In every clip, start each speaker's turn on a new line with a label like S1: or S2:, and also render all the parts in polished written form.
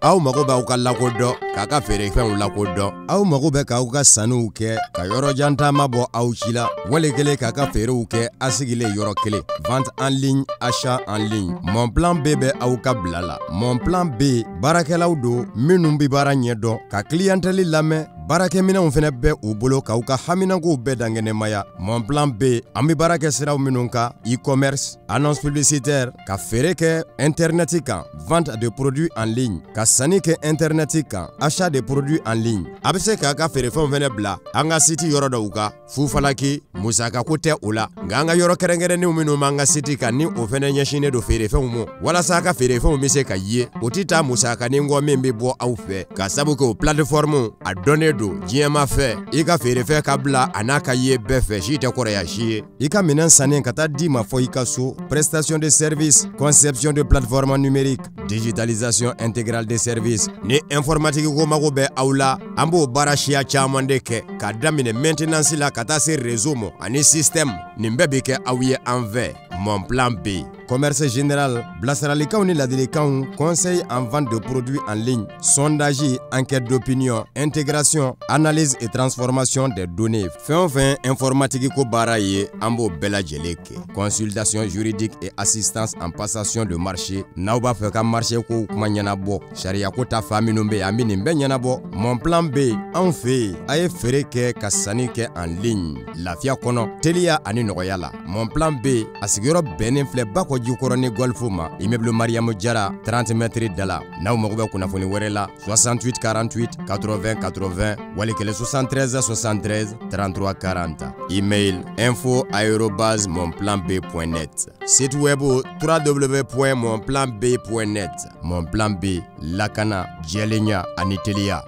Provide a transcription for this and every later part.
S1: aw mago b'aw ka lakodɔn k'a ka feerefɛnw lakodɔn aw mago bɛ k'aw ka sanuw kɛ ka yɔrɔ jan taama bɔ aw ci la wale kelen k'a ka feerew kɛ a sigilen yɔrɔ kelen vente en ligne achat en ligne mon plan B bɛ aw ka bila la mon plan B baarakɛlaw do minnu bi baara ɲɛdɔn ka clientèle lamɛn baarakɛminɛnw fɛnɛ bɛ u bolo k'aw ka haminakow bɛɛ dangɛnɛmaya mon plan B an bi baara kɛ siraw minnu kan e-commerce annonce publicitaire ka feere kɛ internet kan vente de produits en ligne ka sanni kɛ internet kan achat de produits en ligne a bɛ se k'a ka feerefɛnw fɛnɛ bila an ka site yɔrɔ dɔw kan fufalaki musakako tɛ o la nka an ka yɔrɔ kɛrɛnkɛrɛnnenw minnu b'an ka site kan ni o fɛnɛ ɲɛsinnen do feerefɛnw ma walasa a ka feerefɛnw bɛ se ka ye o ti taa musakanin kɔ min bɛ bɔ aw fɛ ka sabu kɛ o plateforme a dɔnnen do diɲɛma fɛ i ka feerefɛn ka bila a n'a ka ye bɛɛ fɛ si tɛ kɔrɔya si ye i ka minɛn sannen ka taa di ma fɔ i ka so prestation de service conception de plateforme numérique digitalisation intégrale des services ni informatique ko mago bɛ aw la an b'o baara siya caman de kɛ ka daminɛ maintenance la ka taa se réseau mo ani système nin bɛɛ bi kɛ aw ye an fɛ mon plan B commerce général bilasiralikanw ni ladilikanw conseil en vente de produits en ligne sondage enquête d'opinion intégration analyse et transformation des données fɛn o fɛn informatique ko baara ye an b'o bɛɛ lajɛlen kɛ consultation juridique et assistance en passation de marché n'aw b'a fɛ ka marché ko kuma ɲɛnabɔ sariya ko ta fa minnu bɛ an bi nin bɛɛ ɲɛnabɔ mon plan B anw fɛ yen a ye feere kɛ ka sanni kɛ en ligne lafiya kɔnɔ teliya ani nɔgɔya la mon plan B a sigiyɔrɔ bɛnnen filɛ Bakɔ Jikɔrɔ ni Golfo ma immeuble Mariamu Jara 30 mètres da la n'aw mago bɛ kunnafoni wɛrɛ la 68 48 80 80 wali kelen 73 73 33 40 email info@monplanb.net site web www.monplanb.net mon plan B lakana jɛlenya ani teliya.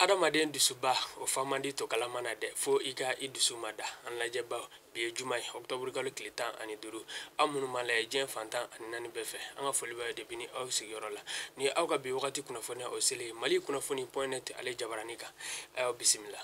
S2: Adamaden dusuba o famandi to kalamana de fo iga idusumada an lajɛ ba bi ye juma ye octobre kalo tile 15 aw minnu ma lajɛ diɲɛ fantan ani naani bɛɛ fɛ an ka foli b'a ye depuis ni aw sigiyɔrɔ la ni aw ka bi wagati kunnafoniya o selen malikunafoni.net ale jabarani kan aw bisimila.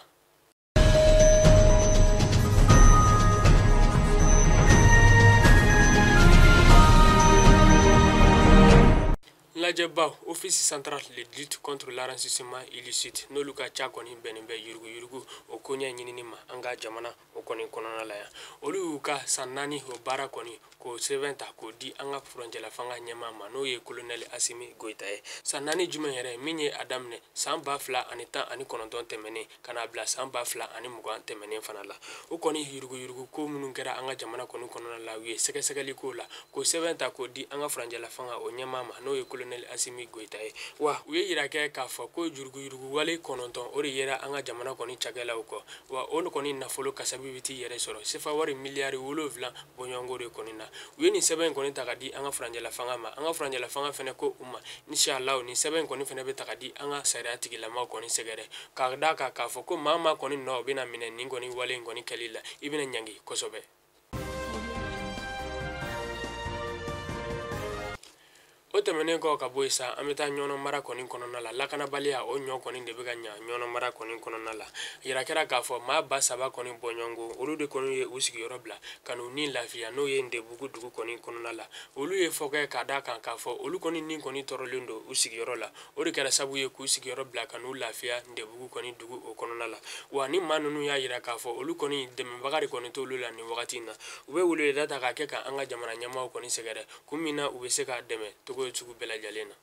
S2: Lajɛbaw office central de lutte contre l'enrichissement illicite n'olu ka ca kɔni bɛnnen bɛ yurugu o ko ɲɛ ɲinini ma an ka jamana o kɔni kɔnɔna la yan olu y'u ka san 4 o baara kɔni k'o sɛbɛn ta k'o di an ka furancɛla fanga ɲɛmaa ma n'o ye colonel Asimi Goita ye san 4 jumɛn yɛrɛ min ye a daminɛ san 2019 tɛmɛnen ka n'a bila san 2020 tɛmɛnen fana la o kɔni yurugu ko minnu kɛra an ka jamana kɔni kɔnɔna la u ye sɛgɛsɛgɛli ko la k'o sɛbɛn ta k'o di an ka furancɛla fanga o ɲɛmaa ma n'o ye colonel Asimi Goita ye wa u ye yira kɛ k'a fɔ ko jurugu wale 9 o de yera an ka jamana kɔni cakɛlaw kɔ wa o kɔni nafolo kasabi biti yɛrɛ sɔrɔ sefa wari miliyari 7 bɔɲɔngo de kɔni na u ye nin sɛbɛn kɔni ta ka di an ka furancɛla fanga ma an ka furancɛla fanga fɛnɛ ko u ma inshallah nin sɛbɛn kɔni fɛnɛ bɛ ta ka di an ka sariya tigilamaw kɔni sɛgɛrɛ k'a da k'a fɔ ko maa kɔni nɔ u bɛna minɛ nin kɔni wale in kɔni kɛli la i bɛna ɲangi kosɛbɛ. O tɛmɛnen kɔ ka bɔ yen sa an bɛ taa ɲɔnɔ mara kɔni kɔnɔna la lakanabaliya o ɲɔ kɔni de bɛ ka ɲa ɲɔnɔ mara kɔni kɔnɔna la yira kɛra k'a fɔ maa ba 3 kɔni bɔɲɔngo olu de kɔni ye u sigiyɔrɔ bila ka n'u ni lafiya n'o ye Ndebugu dugu kɔni kɔnɔna la olu ye fɔ kɛ k'a da kan k'a fɔ olu kɔni ni kɔni tɔɔrɔlen don u sigiyɔrɔ la o de kɛra sabu ye k'u sigiyɔrɔ bila ka n'u lafiya Ndebugu kɔni dugu o kɔnɔna la wa ni maa ninnu y'a yira k'a fɔ olu kɔni dɛmɛbaga de kɔni t'olu la nin wagati in na u bɛ weleweleda ta k'a kɛ ka an ka jamana ɲɛmaaw kɔni sɛgɛrɛ kun min na u bɛ se k'a dɛmɛ togo sugu bɛɛ lajɛlen na.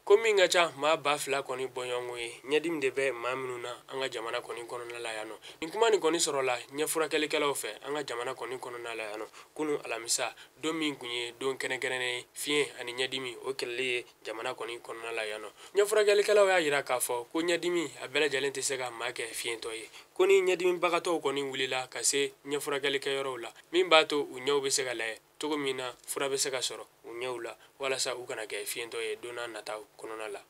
S2: Ko min ka ca maa 2000 kɔni bɔɲɔngo ye ɲɛdimi de bɛ maa minnu na an ka jamana kɔni kɔnɔna la yan nɔ nin kuma nin kɔni sɔrɔla ɲɛfurakɛlikɛlaw fɛ an ka jamana kɔni kɔnɔna la yan nɔ kunu alamisa don min kun ye don kɛnɛkɛnɛ fiɲɛ ani ɲɛdimi o kɛlɛli ye jamana kɔni kɔnɔna la yan nɔ ɲɛfurakɛlikɛlaw y'a yira k'a fɔ ko ɲɛdimi a bɛɛ lajɛlen tɛ se ka maa kɛ fiɲɛtɔ ye ko ni ɲɛdimibagatɔw kɔni wulila ka se ɲɛfurakɛlikɛyɔrɔw la min b'a to u ɲɛw bɛ se ka layɛ cogo min na fura bɛ se ka sɔrɔ u ɲɛw la walasa u kana kɛ fiɲɛtɔ ye don n'a nataw kɔnɔna la.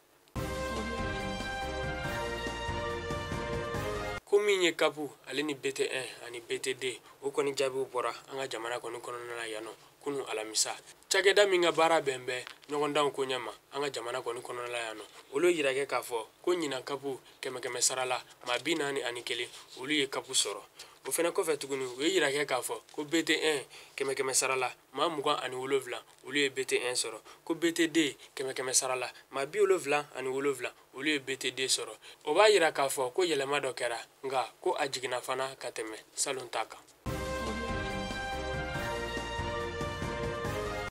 S2: Ko min ye kapu ale ni BT1 ani BT2 o kɔni jaabiw bɔra an ka jamana kɔni kɔnɔna la yan nɔ kunu alamisa cakɛda min ka baara bɛn bɛ ɲɔgɔndanw ko ɲɛma an ka jamana kɔni kɔnɔna la yan nɔ olu yira kɛ k'a fɔ ko ɲinan kapu 100 sara la maa 41 olu ye kapu sɔrɔ o fɛnɛ kɔfɛ tuguni u ye yira kɛ k'a fɔ ko BT1 100 sara la maa 27 olu ye BT1 sɔrɔ ko BTD 100 sara la maa 77 olu ye BTD sɔrɔ o b'a yira k'a fɔ ko yɛlɛma dɔ kɛra nka ko a jiginna fana ka tɛmɛ salon ta kan.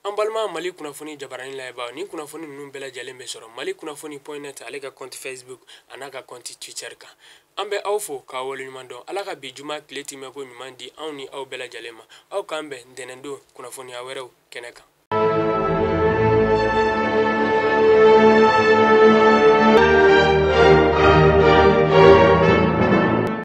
S2: An balima Mali kunnafoni jabarani layɛbaaw ni kunnafoni ninnu bɛɛ lajɛlen bɛ sɔrɔ malikunafoni.net ale ka compte Facebook a n'a ka compte Twitter kan an bɛ aw fo k'aw waleɲuman dɔn ala ka bi juma tile timɛ ko ɲuman di anw ni aw bɛɛ lajɛlen ma aw k'an bɛn ntɛnɛndon kunnafoniya wɛrɛw kɛnɛ kan.